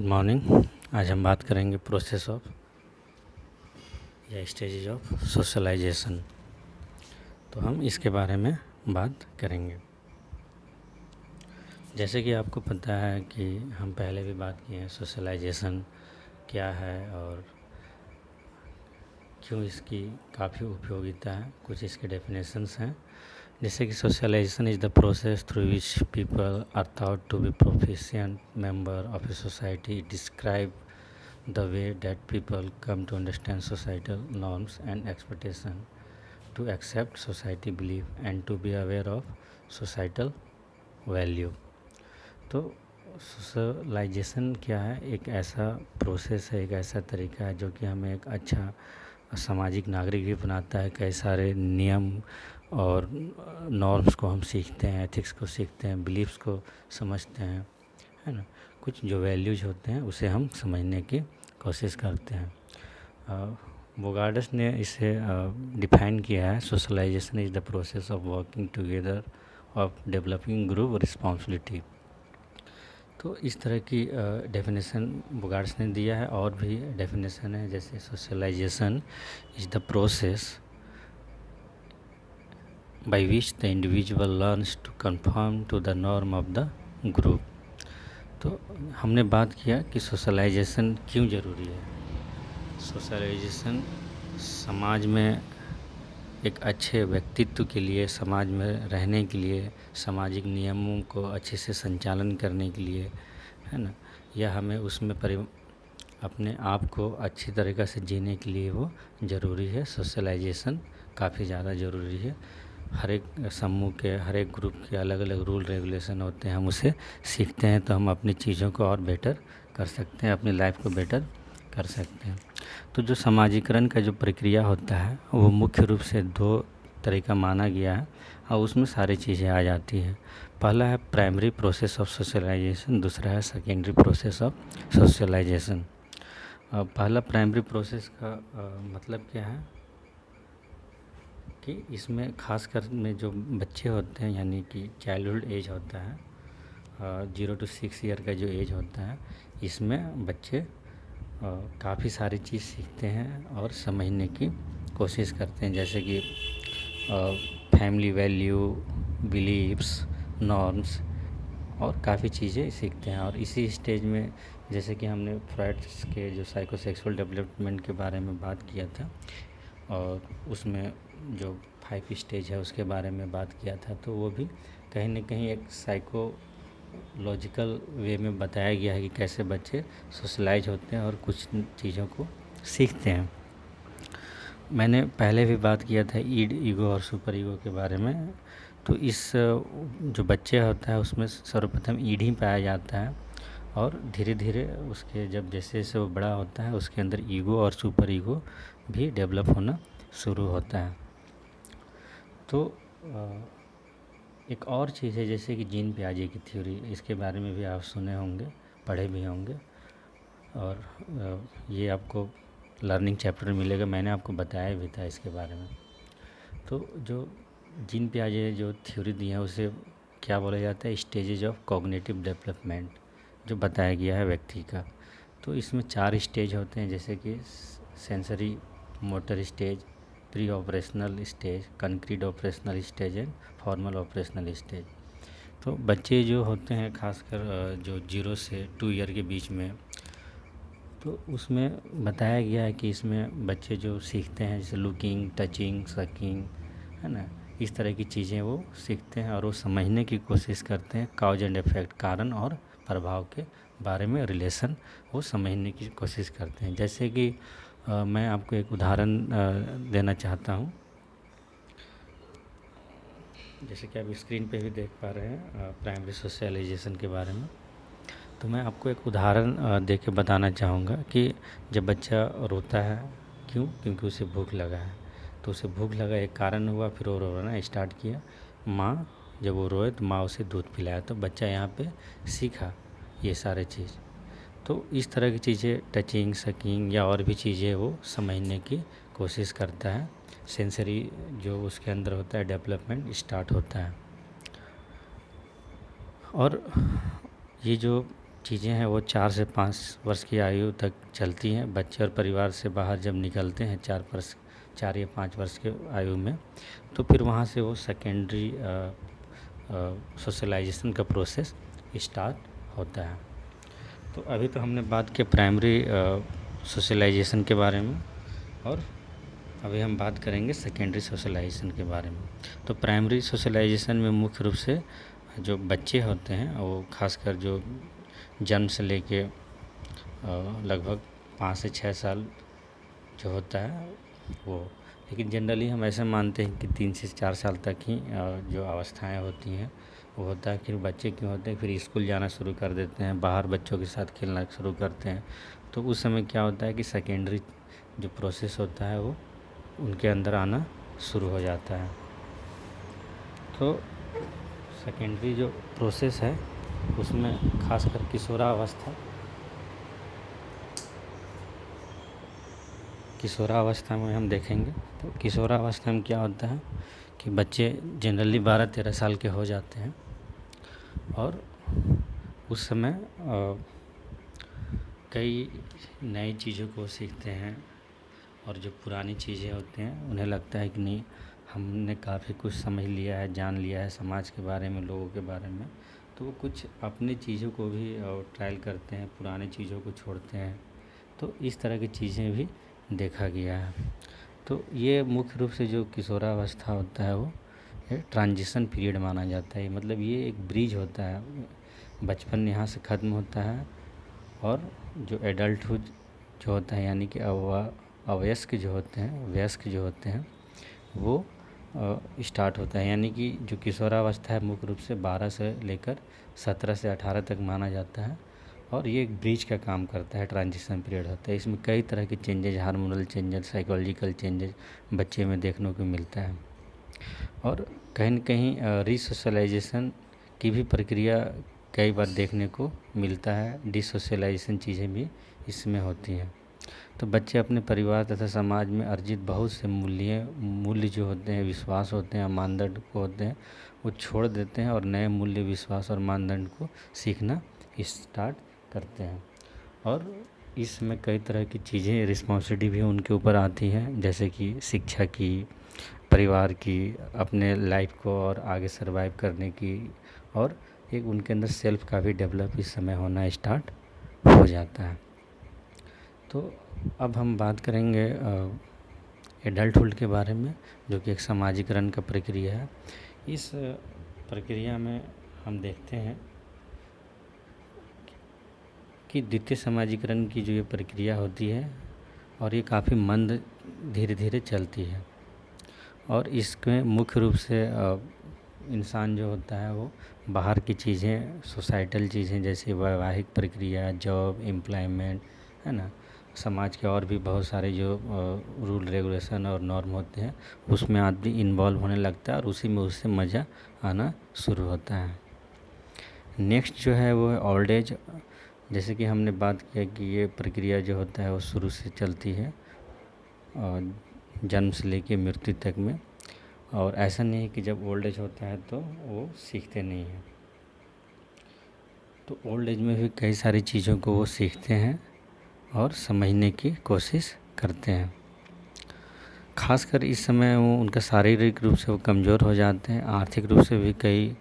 Good morning. आज हम बात करेंगे प्रोसेस ऑफ या स्टेजेज ऑफ सोशलाइजेशन। तो हम इसके बारे में बात करेंगे। जैसे कि आपको पता है कि हम पहले भी बात किए हैं सोशलाइजेशन क्या है और क्यों इसकी काफ़ी उपयोगिता है। कुछ इसके डेफिनेशंस हैं, जैसे कि socialization is the process through which people are thought to be proficient member of a society. Describe the way that people come to understand societal norms and expectation, to accept society belief and to be aware of societal value। तो socialisation क्या है? एक ऐसा process है, एक ऐसा तरीका है जो कि हमें एक अच्छा सामाजिक नागरिक भी बनाता है। कई सारे नियम और नॉर्म्स को हम सीखते हैं, एथिक्स को सीखते हैं, बिलीफ्स को समझते हैं, है ना। कुछ जो वैल्यूज होते हैं उसे हम समझने की कोशिश करते हैं। बोगार्ड्स ने इसे डिफाइन किया है, socialization is the process of working together of developing group responsibility. तो इस तरह की डेफिनेशन बोगार्ड्स ने दिया है। और भी डेफिनेशन है, जैसे socialization is the process by which the individual learns to conform to the norm of the group. तो हमने बात किया कि सोशलाइजेशन क्यों ज़रूरी है। सोशलाइजेशन समाज में एक अच्छे व्यक्तित्व के लिए, समाज में रहने के लिए, सामाजिक नियमों को अच्छे से संचालन करने के लिए, है ना, या हमें उसमें अपने आप को अच्छी तरीक़ा से जीने के लिए वो ज़रूरी है। सोशलाइजेशन काफ़ी ज़्यादा ज़रूरी है। हर एक समूह के, हर एक ग्रुप के अलग अलग रूल रेगुलेशन होते हैं, हम उसे सीखते हैं तो हम अपनी चीज़ों को और बेटर कर सकते हैं, अपनी लाइफ को बेटर कर सकते हैं। तो जो समाजीकरण का जो प्रक्रिया होता है वो मुख्य रूप से दो तरीका माना गया है और उसमें सारी चीज़ें आ जाती हैं। पहला है प्राइमरी प्रोसेस ऑफ सोशलाइजेशन, दूसरा है सेकेंडरी प्रोसेस ऑफ सोशलाइजेशन। पहला प्राइमरी प्रोसेस का मतलब क्या है कि इसमें खासकर में जो बच्चे होते हैं, यानी कि चाइल्डहुड एज होता है, 0 to 6 ईयर का जो एज होता है, इसमें बच्चे काफ़ी सारी चीज़ सीखते हैं और समझने की कोशिश करते हैं, जैसे कि फैमिली वैल्यू, बिलीव्स, नॉर्म्स और काफ़ी चीज़ें सीखते हैं। और इसी स्टेज में, जैसे कि हमने फ्रॉइड्स के जो साइकोसेक्सुअल डेवलपमेंट के बारे में बात किया था और उसमें जो 5 स्टेज है उसके बारे में बात किया था, तो वो भी कहीं ना कहीं एक साइकोलॉजिकल वे में बताया गया है कि कैसे बच्चे सोशलाइज होते हैं और कुछ चीज़ों को सीखते हैं। मैंने पहले भी बात किया था ईड, ईगो और सुपर ईगो के बारे में। तो इस जो बच्चे होता है उसमें सर्वप्रथम ईड ही पाया जाता है और धीरे धीरे उसके जब जैसे जैसे वो बड़ा होता है उसके अंदर ईगो और सुपर ईगो भी डेवलप होना शुरू होता है। तो एक और चीज़ है, जैसे कि जीन पियाजे की थ्योरी, इसके बारे में भी आप सुने होंगे, पढ़े भी होंगे और ये आपको लर्निंग चैप्टर में मिलेगा। मैंने आपको बताया भी था इसके बारे में। तो जो जीन पियाजे जो थ्योरी दी है उसे क्या बोला जाता है? स्टेजेज ऑफ कॉग्निटिव डेवलपमेंट जो बताया गया है व्यक्ति का। तो इसमें 4 स्टेज होते हैं, जैसे कि sensory motor stage, pre operational stage, concrete operational stage and formal operational stage. तो बच्चे जो होते हैं खासकर जो 0 से 2 ईयर के बीच में, तो उसमें बताया गया है कि इसमें बच्चे जो सीखते हैं जैसे लुकिंग, टचिंग, सकिंग, है ना, इस तरह की चीज़ें वो सीखते हैं और वो समझने की कोशिश करते हैं। कॉज एंड इफेक्ट, कारण और प्रभाव के बारे में रिलेशन वो समझने की कोशिश करते हैं। जैसे कि मैं आपको एक उदाहरण देना चाहता हूँ। जैसे कि आप स्क्रीन पे भी देख पा रहे हैं प्राइमरी सोशलाइजेशन के बारे में। तो मैं आपको एक उदाहरण दे के बताना चाहूँगा कि जब बच्चा रोता है, क्यों? क्योंकि उसे भूख लगा है। तो उसे भूख लगा एक कारण हुआ, फिर वो रोना स्टार्ट किया। माँ जब वो रोए तो माँ उसे दूध पिलाया, तो बच्चा यहाँ पे सीखा ये सारे चीज़। तो इस तरह की चीज़ें, टचिंग, सकिंग या और भी चीज़ें वो समझने की कोशिश करता है। सेंसरी जो उसके अंदर होता है डेवलपमेंट स्टार्ट होता है। और ये जो चीज़ें हैं वो 4 से 5 वर्ष की आयु तक चलती हैं। बच्चे और परिवार से बाहर जब निकलते हैं 4 या 5 वर्ष के आयु में, तो फिर वहाँ से वो सेकेंडरी सोशलाइजेशन का प्रोसेस स्टार्ट होता है। तो अभी तो हमने बात की प्राइमरी सोशलाइजेशन के बारे में, और अभी हम बात करेंगे सेकेंडरी सोशलाइजेशन के बारे में। तो प्राइमरी सोशलाइजेशन में मुख्य रूप से जो बच्चे होते हैं वो खासकर जो जन्म से लेके लगभग 5 से 6 साल जो होता है वो, लेकिन जनरली हम ऐसे मानते हैं कि 3 से 4 साल तक ही जो अवस्थाएं होती हैं वो होता है। फिर बच्चे क्यों होते हैं, फिर स्कूल जाना शुरू कर देते हैं, बाहर बच्चों के साथ खेलना शुरू करते हैं, तो उस समय क्या होता है कि सेकेंडरी जो प्रोसेस होता है वो उनके अंदर आना शुरू हो जाता है। तो सेकेंडरी जो प्रोसेस है उसमें खासकर किशोरावस्था में हम देखेंगे। तो किशोरावस्था में क्या होता है कि बच्चे जनरली 12-13 साल के हो जाते हैं, और उस समय कई नई चीज़ों को सीखते हैं, और जो पुरानी चीज़ें होती हैं उन्हें लगता है कि नहीं, हमने काफ़ी कुछ समझ लिया है, जान लिया है समाज के बारे में, लोगों के बारे में, तो वो कुछ अपनी चीज़ों को भी ट्रायल करते हैं, पुरानी चीज़ों को छोड़ते हैं। तो इस तरह की चीज़ें भी देखा गया है। तो ये मुख्य रूप से जो किशोरावस्था होता है वो ट्रांजिशन पीरियड माना जाता है। मतलब ये एक ब्रिज होता है, बचपन यहाँ से ख़त्म होता है और जो एडल्टहुड जो होता है, यानी कि अवयस्क जो होते हैं, वयस्क जो होते हैं, वो स्टार्ट होता है। यानी कि जो किशोरावस्था है मुख्य रूप से 12 से लेकर 17 से 18 तक माना जाता है, और ये एक ब्रिज का काम करता है, ट्रांजिशन पीरियड होता है। इसमें कई तरह के changes, hormonal changes, psychological changes बच्चे में देखने को मिलता है, और कहीं न कहीं रीसोशलाइजेशन की भी प्रक्रिया कई बार देखने को मिलता है। डिसोशलाइजेशन चीज़ें भी इसमें होती हैं। तो बच्चे अपने परिवार तथा समाज में अर्जित बहुत से मूल्य जो होते हैं, विश्वास होते हैं, मानदंड को होते हैं, वो छोड़ देते हैं और नए मूल्य, विश्वास और मानदंड को सीखना स्टार्ट करते हैं। और इसमें कई तरह की चीज़ें, रिस्पॉन्सिबिलिटी भी उनके ऊपर आती हैं, जैसे कि शिक्षा की, परिवार की, अपने लाइफ को और आगे सर्वाइव करने की, और एक उनके अंदर सेल्फ का भी डेवलप इस समय होना स्टार्ट हो जाता है। तो अब हम बात करेंगे एडल्टहुड के बारे में, जो कि एक सामाजिकरण का प्रक्रिया है। इस प्रक्रिया में हम देखते हैं कि द्वितीय सामाजिकरण की जो ये प्रक्रिया होती है, और ये काफ़ी मंद धीरे धीरे चलती है, और इसमें मुख्य रूप से इंसान जो होता है वो बाहर की चीज़ें, सोसाइटल चीज़ें जैसे वैवाहिक प्रक्रिया, जॉब, एम्प्लॉयमेंट, है ना, समाज के और भी बहुत सारे जो रूल रेगुलेशन और नॉर्म होते हैं उसमें आदमी इन्वॉल्व होने लगता है, और उसी में उससे मज़ा आना शुरू होता है। नेक्स्ट जो है वो है ओल्ड एज। जैसे कि हमने बात किया कि ये प्रक्रिया जो होता है वो शुरू से चलती है और जन्म से लेके मृत्यु तक में, और ऐसा नहीं है कि जब ओल्ड एज होता है तो वो सीखते नहीं हैं। तो ओल्ड एज में भी कई सारी चीज़ों को वो सीखते हैं और समझने की कोशिश करते हैं। खासकर इस समय वो उनका शारीरिक रूप से वो कमज़ोर हो जाते हैं, आर्थिक रूप से भी कई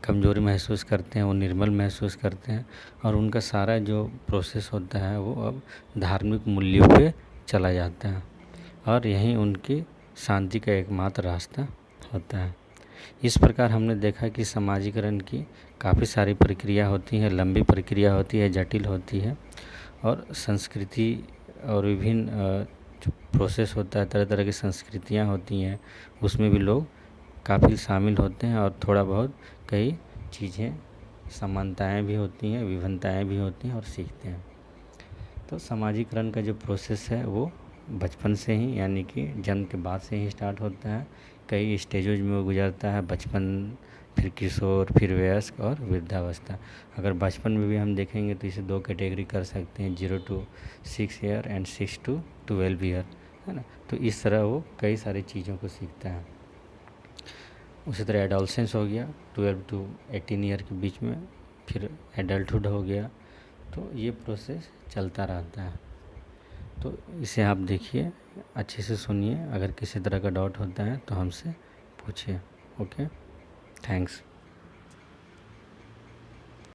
कमज़ोरी महसूस करते हैं, वो निर्बल महसूस करते हैं, और उनका सारा जो प्रोसेस होता है वो अब धार्मिक मूल्यों पे चला जाता है, और यही उनकी शांति का एकमात्र रास्ता होता है। इस प्रकार हमने देखा कि समाजीकरण की काफ़ी सारी प्रक्रिया होती है, लंबी प्रक्रिया होती है, जटिल होती है, और संस्कृति और विभिन्न जो प्रोसेस होता है, तरह तरह की संस्कृतियाँ होती हैं, उसमें भी लोग काफ़ी शामिल होते हैं, और थोड़ा बहुत कई चीज़ें, समानताएं भी होती हैं, विभिन्नताएं भी होती हैं, और सीखते हैं। तो समाजीकरण का जो प्रोसेस है वो बचपन से ही, यानी कि जन्म के बाद से ही स्टार्ट होता है। कई स्टेजेज में वो गुजरता है, बचपन, फिर किशोर, फिर वयस्क और वृद्धावस्था। अगर बचपन में भी हम देखेंगे तो इसे 2 कैटेगरी कर सकते हैं, 0 to 6 year and 6 to 12 year, है ना। तो इस तरह वो कई सारी चीज़ों को सीखता है। उसी तरह एडोलसेंस हो गया 12 to 18 ईयर के बीच में, फिर एडल्टहुड हो गया तो ये प्रोसेस चलता रहता है। तो इसे आप देखिए, अच्छे से सुनिए, अगर किसी तरह का डाउट होता है तो हमसे पूछिए। Okay, thanks.